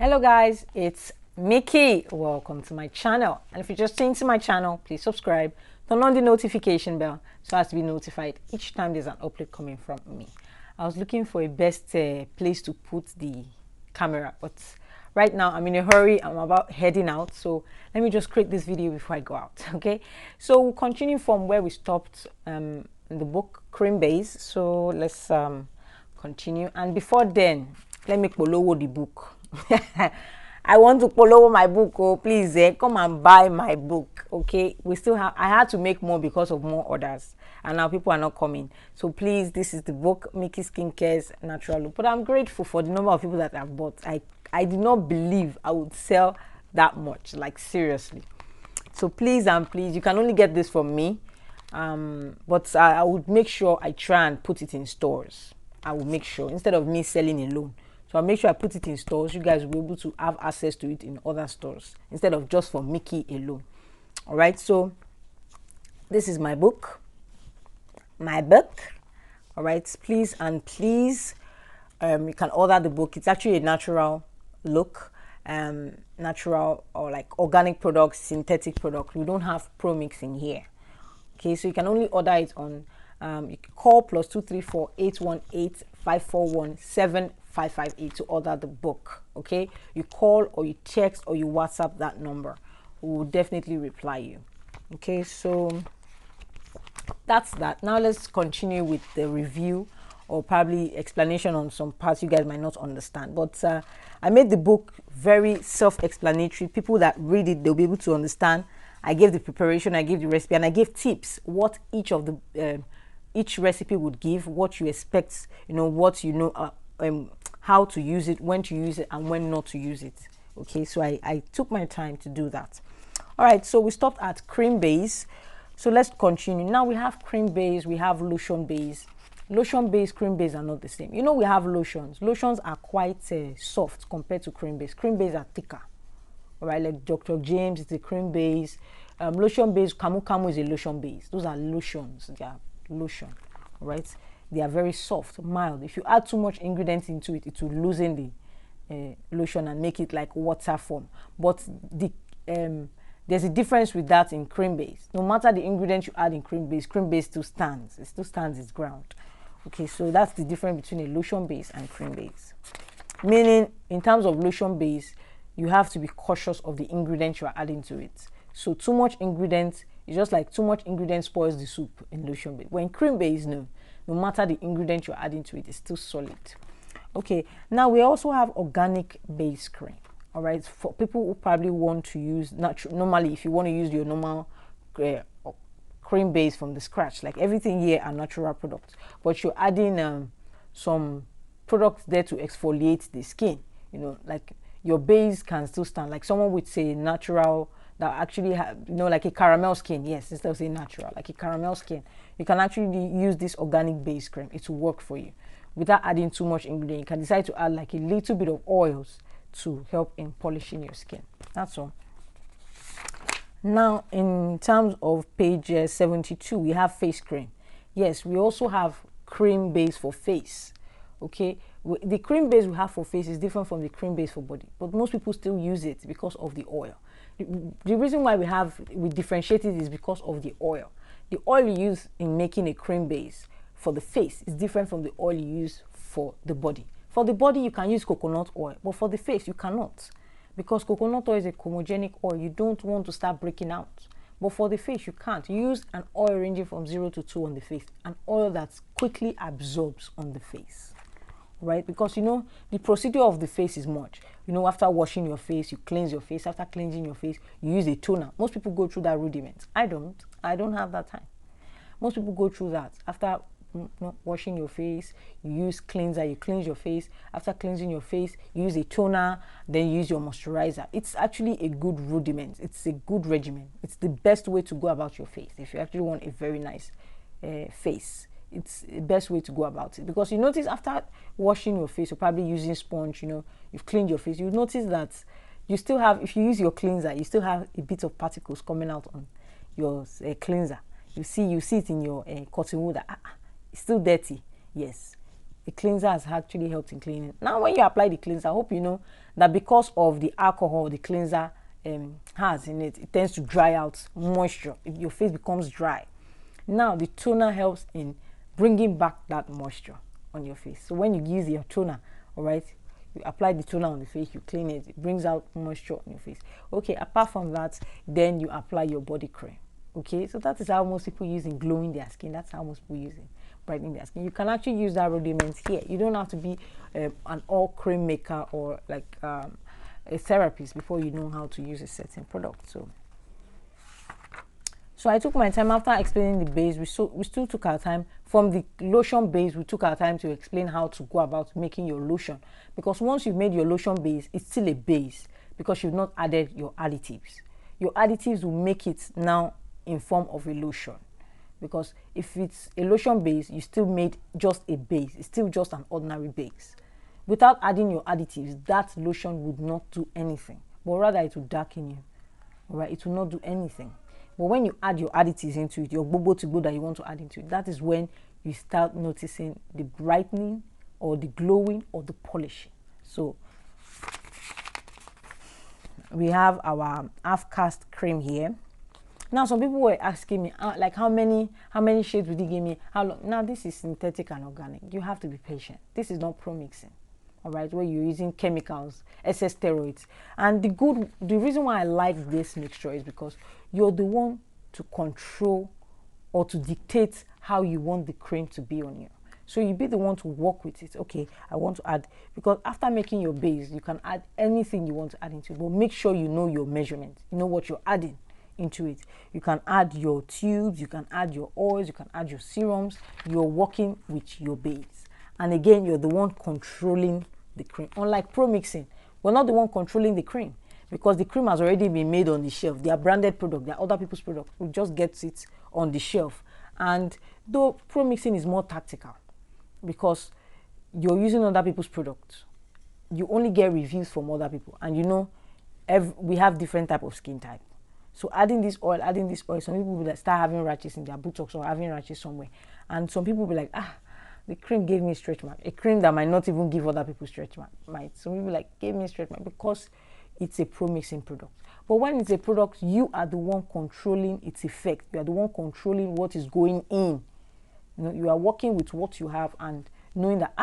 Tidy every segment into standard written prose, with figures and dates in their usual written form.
Hello guys, it's Mickey. Welcome to my channel. And if you're just into my channel, please subscribe, turn on the notification bell so as to be notified each time there's an upload coming from me. I was looking for a best place to put the camera, but right now I'm in a hurry. I'm about heading out, so let me just create this video before I go out. Okay, so we'll continue from where we stopped in the book Cream Base. So let's continue, and before then, let me follow the book. I want to follow my book. Oh, please, come and buy my book. Okay, we still have. I had to make more because of more orders, and now people are not coming. So please, this is the book, Mickey Skincare's Natural Look. But I'm grateful for the number of people that have bought. I did not believe I would sell that much. Like seriously. So please and please, you can only get this from me. But I would make sure I try and put it in stores. I will make sure instead of me selling alone. So I'll make sure I put it in stores. You guys will be able to have access to it in other stores instead of just for Mickey alone. All right, so this is my book. All right, please and please, you can order the book. It's actually a natural look, natural or like organic products, synthetic products. We don't have pro mix in here. Okay, so you can only order it on you can call +234 818 541 7558 to order the book. Okay, you call or you text or you WhatsApp that number. We will definitely reply you. Okay, so that's that. Now let's continue with the review or probably explanation on some parts you guys might not understand. But I made the book very self-explanatory. People that read it, they'll be able to understand. I gave the preparation, I gave the recipe, and I gave tips what each of the each recipe would give, what you expect, what how to use it, when to use it, and when not to use it. Okay, so I took my time to do that. All right, so we stopped at cream base. So let's continue. Now we have cream base, we have lotion base. Lotion base, cream base are not the same. We have lotions. Lotions are quite soft compared to cream base. Cream base are thicker. All right, like Dr. James is a cream base. Lotion base, Camu Camu is a lotion base. Those are lotions. They are lotion. All right, they are very soft, mild. If you add too much ingredients into it, it will loosen the lotion and make it like water form. But there's a difference with that in cream base. No matter the ingredients you add in cream base still stands. It still stands its ground. Okay, so that's the difference between a lotion base and cream base. Meaning, in terms of lotion base, you have to be cautious of the ingredients you are adding to it. So too much ingredients is just like too much ingredients spoils the soup in lotion base. When cream base, no matter the ingredient you're adding to it, it's still solid. Okay, now we also have organic base cream. All right, for people who probably want to use normally, if you want to use your normal cream base from the scratch, like everything here are natural products, but you're adding some products there to exfoliate the skin. Like your base can still stand. Like someone would say natural that actually have like a caramel skin. Yes, instead of saying natural, like a caramel skin, you can actually use this organic base cream. It will work for you without adding too much ingredient. You can decide to add like a little bit of oils to help in polishing your skin. That's all. Now, in terms of page 72, we have face cream. Yes, we also have cream base for face. Okay, the cream base we have for face is different from the cream base for body, but most people still use it because of the oil. The reason why we differentiate it is because of the oil. The oil you use in making a cream base for the face is different from the oil you use for the body. For the body, you can use coconut oil, but for the face, you cannot. Because coconut oil is a comogenic oil. You don't want to start breaking out. But for the face, you can't. You use an oil ranging from 0 to 2 on the face. An oil that quickly absorbs on the face. Right? Because, the procedure of the face is much. After washing your face, you cleanse your face. After cleansing your face, you use a toner. Most people go through that rudiment. I don't have that time. Most people go through that. After washing your face, you use cleanser, you cleanse your face. After cleansing your face, you use a toner, then you use your moisturizer. It's actually a good rudiment. It's a good regimen. It's the best way to go about your face. If you actually want a very nice face, it's the best way to go about it. Because you notice after washing your face, you're probably using sponge, you've cleaned your face, you notice that you still have, if you use your cleanser, you still have a bit of particles coming out on your cleanser. You see it in your cotton wool that it's still dirty. Yes, The cleanser has actually helped in cleaning. Now, when you apply the cleanser, I hope you know that because of the alcohol the cleanser has in it, it tends to dry out moisture. If your face becomes dry, now the toner helps in bringing back that moisture on your face. So when you use your toner, all right, you apply the toner on the face, you clean it, it brings out moisture on your face. Okay, apart from that, then you apply your body cream. Okay, so that is how most people use in glowing their skin. That's how most people use in brightening their skin. You can actually use that rudiment here. You don't have to be an all cream maker or like a therapist before you know how to use a certain product. So I took my time after explaining the base. We still took our time from the lotion base. We took our time to explain how to go about making your lotion, because once you've made your lotion base, it's still a base because you've not added your additives. Your additives will make it now in form of a lotion, because if it's a lotion base, you still made just a base. It's still just an ordinary base. Without adding your additives, that lotion would not do anything, but rather it will darken you. All right, it will not do anything. But when you add your additives into it, your bobo to go that you want to add into it, that is when you start noticing the brightening or the glowing or the polishing. So we have our half cast cream here. Now some people were asking me like how many shades would you give me, how long? Now this is synthetic and organic. You have to be patient. This is not pro mixing, all right, where you're using chemicals, excess steroids. And the reason why I like this mixture is because you're the one to control or to dictate how you want the cream to be on you. So you be the one to work with it. Okay, I want to add, because after making your base, you can add anything you want to add into it, but make sure you know your measurement, you know what you're adding into it. You can add your tubes, you can add your oils, you can add your serums. You're working with your base, and again, you're the one controlling the cream. Unlike pro mixing, we're not the one controlling the cream, because the cream has already been made on the shelf. They are branded product, they are other people's product. We just get it on the shelf. And though pro mixing is more tactical, because you're using other people's products, you only get reviews from other people, and you know we have different type of skin type. So adding this oil, some people will start having rashes in their buttocks or having rashes somewhere, and some people will be like, the cream gave me stretch mark. A cream that might not even give other people stretch mark might. Some people like gave me stretch mark because it's a pro mixing product. But when it's a product, you are the one controlling its effect. You are the one controlling what is going in. You know, you are working with what you have and knowing that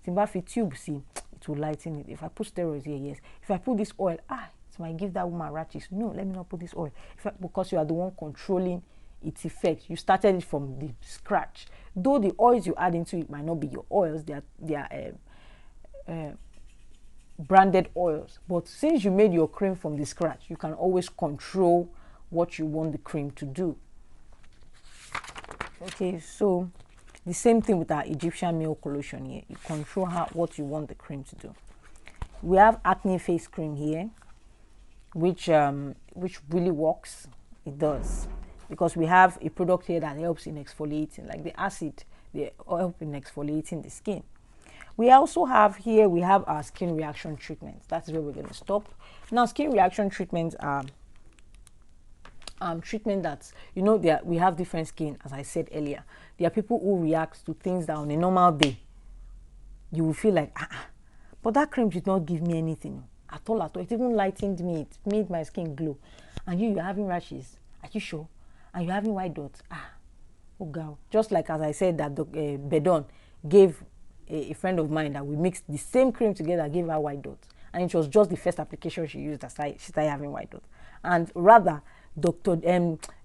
Timbafi tube, see, it will lighten it. If I put steroids here, yes. If I put this oil, it might give that woman rashes. No, let me not put this oil. Because you are the one controlling its effect. You started it from the scratch. Though the oils you add into it might not be your oils, they are branded oils. But since you made your cream from the scratch, you can always control what you want the cream to do. Okay, so the same thing with our Egyptian milk lotion here. You control what you want the cream to do. We have acne face cream here, which really works. It does, because we have a product here that helps in exfoliating, like the acid, they help in exfoliating the skin. We also have here, we have our skin reaction treatments. That's where we're going to stop. Now, skin reaction treatments are treatment that, you know, we have different skin, as I said earlier. There are people who react to things that on a normal day, you will feel like, but that cream did not give me anything at all. It even lightened me. It made my skin glow. And you're having rashes. Are you sure? And you're having white dots. Oh girl. Just like as I said that Bedon gave a friend of mine that we mixed the same cream together, gave her white dots. And it was just the first application she used that she started having white dots. And rather, Dr.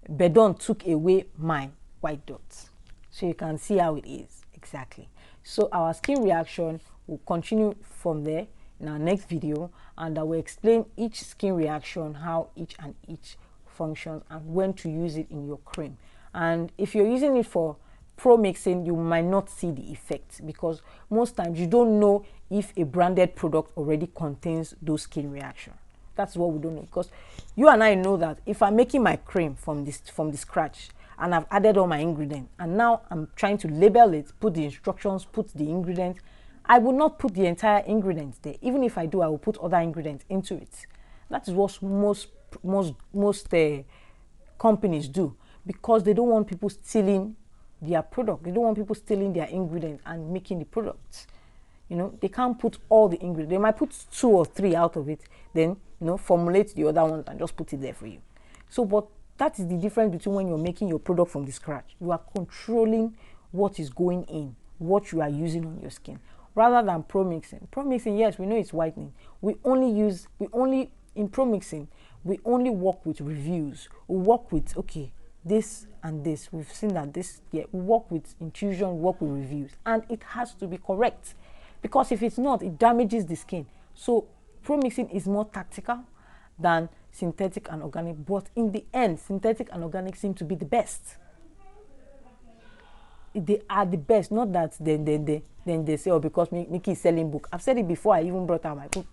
Bedon took away my white dots. So you can see how it is exactly. So our skin reaction will continue from there in our next video, and I will explain each skin reaction, how each functions, and when to use it in your cream. And if you're using it for pro mixing, you might not see the effects, because most times you don't know if a branded product already contains those skin reactions. That's what we don't know, because you and I know that if I'm making my cream from the scratch and I've added all my ingredients, and now I'm trying to label it, put the instructions, put the ingredients, I will not put the entire ingredients there. Even if I do, I will put other ingredients into it. That is what most companies do, because they don't want people stealing their product. They don't want people stealing their ingredients and making the products. You know, they can't put all the ingredients. They might put 2 or 3 out of it, then, you know, formulate the other ones and just put it there for you. So, but that is the difference between when you're making your product from the scratch. You are controlling what is going in, what you are using on your skin, rather than pro mixing. Pro mixing, yes, we know it's whitening. In pro mixing, we only work with reviews. We work with, okay, this and this. We've seen that this, yeah, we work with intuition, work with reviews, and it has to be correct. Because if it's not, it damages the skin. So pro mixing is more tactical than synthetic and organic. But in the end, synthetic and organic seem to be the best. They are the best. Not that then they say, oh, because Nikki is selling book. I've said it before. I even brought out my book.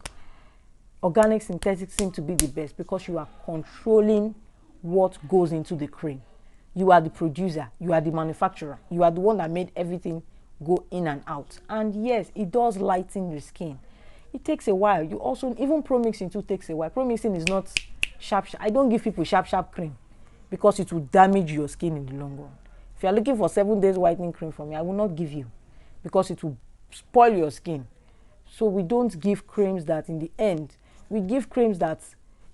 Organic, synthetic seem to be the best because you are controlling what goes into the cream. You are the producer. You are the manufacturer. You are the one that made everything go in and out. And yes, it does lighten your skin. It takes a while. You also, even pro mixing too takes a while. Pro mixing is not sharp. I don't give people sharp cream because it will damage your skin in the long run. If you are looking for 7 days whitening cream from me, I will not give you because it will spoil your skin. So we don't give creams that in the end, we give creams that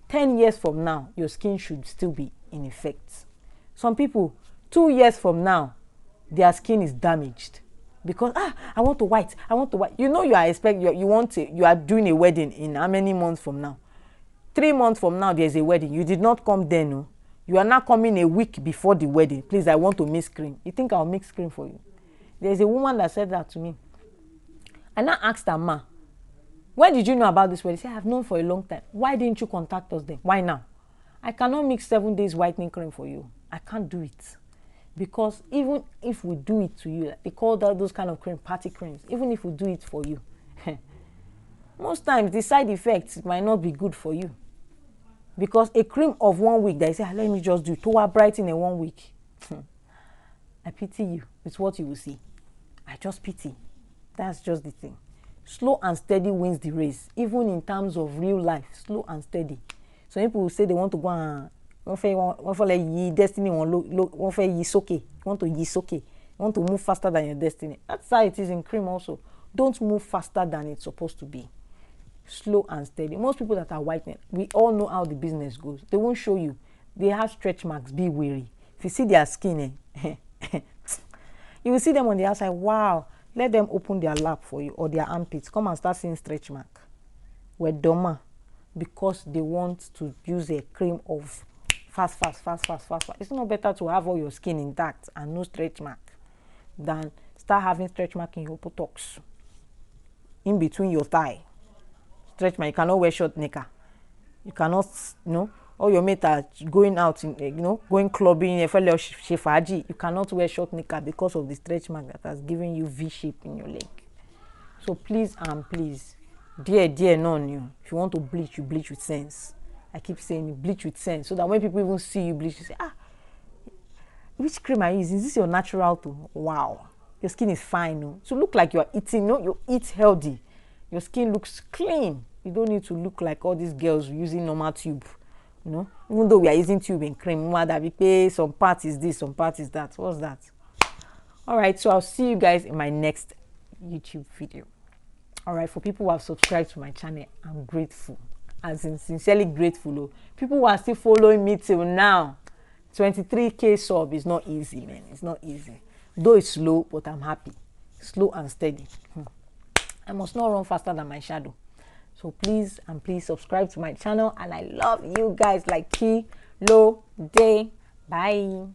10 years from now, your skin should still be in effect. Some people, 2 years from now, their skin is damaged because I want to white. You know, you are doing a wedding in how many months from now? 3 months from now, there's a wedding. You did not come then, no. You are now coming a week before the wedding. Please, I want to mix cream. You think I'll mix cream for you? There's a woman that said that to me. I now asked her, ma, when did you know about this wedding? She said, I've known for a long time. Why didn't you contact us then? Why now? I cannot mix 7 days whitening cream for you. I can't do it. Because even if we do it to you, they call that those kind of cream, party creams, even if we do it for you, most times the side effects might not be good for you. Because a cream of 1 week, they say, let me just do it. To brighten in 1 week. I pity you. It's what you will see. I just pity. That's just the thing. Slow and steady wins the race, even in terms of real life. Slow and steady. So people will say they want to go and want to let you destiny want to yi soke. Want to yi soke. Want to move faster than your destiny. That's how it is in cream also. Don't move faster than it's supposed to be. Slow and steady. Most people that are whitening, we all know how the business goes. They won't show you. They have stretch marks. Be wary. If you see their skin, you will see them on the outside. Wow. Let them open their lap for you or their armpits. Come and start seeing stretch mark. We're dumber because they want to use a cream of fast. It's not better to have all your skin intact and no stretch mark than start having stretch mark in your buttocks, in between your thigh. Stretch mark. You cannot wear short knicker. You cannot, all your mates are going out, going clubbing, you cannot wear short knicker because of the stretch mark that has given you V shape in your leg. So please please, dear, none. If you want to bleach, you bleach with sense. I keep saying you bleach with sense so that when people even see you bleach, you say, which cream are you using? Is this your natural tone? Wow, your skin is fine. No? So look like you are eating. You eat healthy. Your skin looks clean. You don't need to look like all these girls using normal tube. Even though we are using tube and cream, some part is this, some part is that. What's that? All right, so I'll see you guys in my next YouTube video. All right, for people who have subscribed to my channel, I'm grateful. As in sincerely grateful. People who are still following me till now, 23K sub is not easy, man. It's not easy. Though it's slow, but I'm happy. Slow and steady. I must not run faster than my shadow. So please subscribe to my channel, and I love you guys like Kilo Day. Bye.